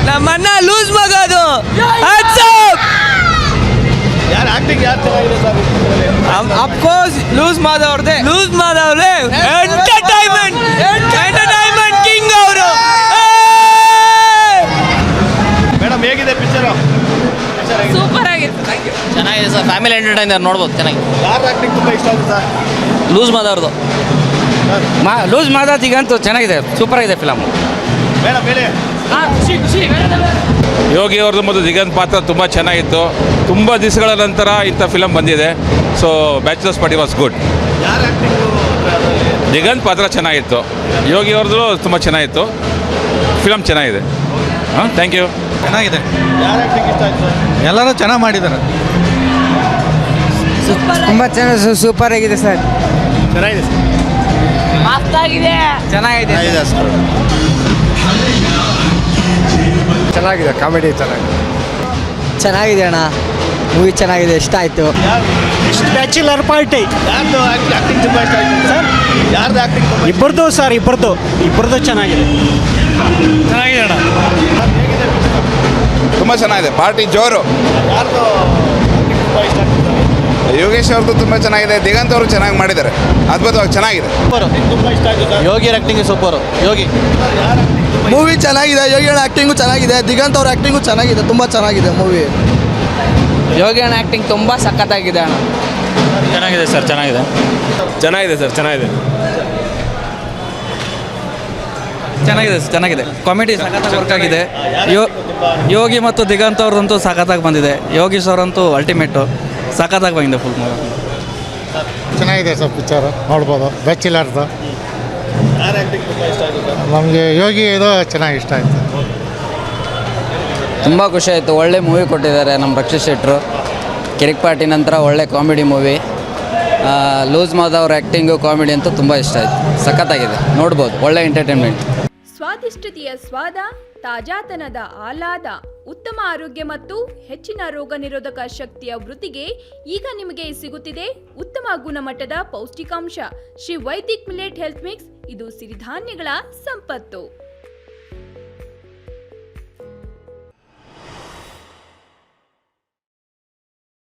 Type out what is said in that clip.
ನಮ್ಮನ್ನ ಲೂಸ್ ಮಗೋದು. ಯಾರು ಆಕ್ಟಿಂಗ್ ಯಾರು ಚೆನ್ನಾಗಿದೆ ಸರ್? ಅಫ್ಕೋರ್ಸ್ ಲೂಸ್ ಮಾದವ್ರದೇ. ಎಂಟರ್ಟೈನ್ಮೆಂಟ್ ಕಿಂಗ್ ಅವರು. ಮೇಡಮ್ ಹೇಗಿದೆ ಪಿಕ್ಚರು? ಸೂಪರ್ ಆಗಿದೆ. ಚೆನ್ನಾಗಿದೆ ಸರ್, ಫ್ಯಾಮಿಲಿ ಎಂಟರ್ಟೈನರ್ ನೋಡ್ಬೋದು ಚೆನ್ನಾಗಿದೆ. ಯಾರು ಆಕ್ಟಿಂಗ್ ತುಂಬ ಇಷ್ಟ ಆಗುತ್ತೆ ಸರ್? ಲೂಸ್ ಮಾದವ್ರದ್ದು. ಲೂಸ್ ಮಾದಾತಿಗಂತೂ ಚೆನ್ನಾಗಿದೆ, ಸೂಪರ್ ಆಗಿದೆ ಫಿಲಮ್. ಮೇಡಮ್ ಹೇಳಿ. ಯೋಗಿ ಅವ್ರದ್ದು ಮತ್ತು ದಿಗಂತ್ ಪಾತ್ರ ತುಂಬ ಚೆನ್ನಾಗಿತ್ತು. ತುಂಬ ದಿವಸಗಳ ನಂತರ ಇಂಥ ಫಿಲಮ್ ಬಂದಿದೆ. So bachelors party was good. ಯಾರು ಆಕ್ಟಿಂಗು? ದಿಗಂತ್ ಪಾತ್ರ ಚೆನ್ನಾಗಿತ್ತು. ಯೋಗಿ ಅವ್ರದ್ದು ತುಂಬ ಚೆನ್ನಾಗಿತ್ತು. ಫಿಲಮ್ ಚೆನ್ನಾಗಿದೆ. ಹಾಂ, ಥ್ಯಾಂಕ್ ಯು. ಚೆನ್ನಾಗಿದೆ. ಯಾರು ಆಕ್ಟಿಂಗ್ ಇಷ್ಟ ಆಯ್ತು ಸರ್? ಎಲ್ಲರೂ ಚೆನ್ನಾಗಿ ಮಾಡಿದ್ದಾರೆ. ತುಂಬ ಚೆನ್ನಾಗಿ ಸೂಪರ್ ಆಗಿದೆ ಸರ್. ಚೆನ್ನಾಗಿದೆ ಸರ್. ಮಸ್ತಾಗಿದೆ. ಚೆನ್ನಾಗಿದೆ ಸರ್. ಚೆನ್ನಾಗಿದೆ, ಕಾಮಿಡಿ ಚೆನ್ನಾಗಿದೆ ಅಣ್ಣ. ಮೂವಿ ಚೆನ್ನಾಗಿದೆ, ಇಷ್ಟ ಆಯಿತು. ಬ್ಯಾಚುಲರ್ ಪಾರ್ಟಿ ಯಾರ್ದು ಆಕ್ಟಿಂಗ್ ತುಂಬ ಇಷ್ಟ ಆಯ್ತು ಸರ್? ಯಾರ್ದು ಆಕ್ಟಿಂಗ್ ತುಂಬ ಇಬ್ಬರದು ಸರ್, ಇಬ್ಬರದು ಚೆನ್ನಾಗಿದೆ. ಚೆನ್ನಾಗಿದೆ ಅಣ್ಣ. ಹೇಗಿದೆ ಪಿಕ್ಚರ್? ತುಂಬ ಚೆನ್ನಾಗಿದೆ, ಪಾರ್ಟಿ ಜೋರು. ಯಾರ್ದು ಆಕ್ಟಿಂಗ್ ತುಂಬ ಇಷ್ಟ ಆಗ್ತದೆ? ಯೋಗೇಶ್ ಅವ್ರದ್ದು ತುಂಬ ಚೆನ್ನಾಗಿದೆ. ದಿಗಂತ್ ಅವರು ಚೆನ್ನಾಗಿ ಮಾಡಿದ್ದಾರೆ, ಅದ್ಭುತವಾಗಿ ಚೆನ್ನಾಗಿದೆ. ತುಂಬ ಇಷ್ಟ ಆಯ್ತು sir? Yogi acting super. Yogi ಯಾರು ಆಕ್ಟಿಂಗ್? ಮೂವಿ ಚೆನ್ನಾಗಿದೆ. ಯೋಗಿ ಅಣ್ಣ ಆ್ಯಕ್ಟಿಂಗು ಚೆನ್ನಾಗಿದೆ. ದಿಗಂತ್ ಅವ್ರ ಆ್ಯಕ್ಟಿಂಗು ಚೆನ್ನಾಗಿದೆ, ತುಂಬ ಚೆನ್ನಾಗಿದೆ ಮೂವಿ. ಯೋಗಿ ಅಣ್ಣ ಆ್ಯಕ್ಟಿಂಗ್ ತುಂಬ ಸಖತ್ತಾಗಿದೆ ಅಣ್ಣ. ಚೆನ್ನಾಗಿದೆ ಸರ್, ಚೆನ್ನಾಗಿದೆ. ಚೆನ್ನಾಗಿದೆ ಸರ್, ಚೆನ್ನಾಗಿದೆ. ಚೆನ್ನಾಗಿದೆ. ಕಾಮಿಡಿ ಸಖತ್ತಾಗಿ ವರ್ಕ್ ಆಗಿದೆ. ಯೋಗಿ ಮತ್ತು ದಿಗಂತ್ ಅವ್ರದಂತೂ ಸಖತ್ತಾಗಿ ಬಂದಿದೆ. ಯೋಗೀಶ್ ಅವರಂತೂ ಅಲ್ಟಿಮೇಟು ಸಖತ್ತಾಗಿ ಬಂದಿದೆ ಫುಲ್ ಮೂವಿ. ಚೆನ್ನಾಗಿದೆ ಸರ್ ಪಿಕ್ಚರು, ನೋಡ್ಬೋದು. ಬ್ಯಾಚುಲರ್ದು ಯಾರು ಆಕ್ಟಿಂಗ್ ತುಂಬ ಇಷ್ಟ ಆಯ್ತು ಸರ್? ನಮಗೆ ಯೋಗಿ ಇದು ಚೆನ್ನಾಗಿ ಇಷ್ಟ ಆಯಿತು. ತುಂಬ ಖುಷಿ ಆಯಿತು. ಒಳ್ಳೆ ಮೂವಿ ಕೊಟ್ಟಿದ್ದಾರೆ ನಮ್ಮ ರಕ್ಷಿತ್ ಶೆಟ್ಟರು. ಕಿರಿಕ್ ಪಾರ್ಟಿ ನಂತರ ಒಳ್ಳೆ ಕಾಮಿಡಿ ಮೂವಿ. ಲೂಸ್ ಮಾದ ಅವ್ರ ಆ್ಯಕ್ಟಿಂಗು ಕಾಮಿಡಿ ಅಂತೂ ತುಂಬ ಇಷ್ಟ ಆಯಿತು. ಸಖತ್ತಾಗಿದೆ, ನೋಡ್ಬೋದು. ಒಳ್ಳೆ ಎಂಟರ್ಟೈನ್ಮೆಂಟ್. ಸ್ವಾದಿಷ್ಟತೆಯ ಸ್ವಾದ, ತಾಜಾತನದ ಆಹ್ಲಾದ, ಉತ್ತಮ ಆರೋಗ್ಯ ಮತ್ತು ಹೆಚ್ಚಿನ ರೋಗ ನಿರೋಧಕ ಶಕ್ತಿಯ ವೃದ್ಧಿಗೆ ಈಗ ನಿಮಗೆ ಸಿಗುತ್ತಿದೆ ಉತ್ತಮ ಗುಣಮಟ್ಟದ ಪೌಷ್ಟಿಕಾಂಶ. Shri Vaidik millet health mix. ಇದು ಸಿರಿಧಾನ್ಯಗಳ ಸಂಪತ್ತು.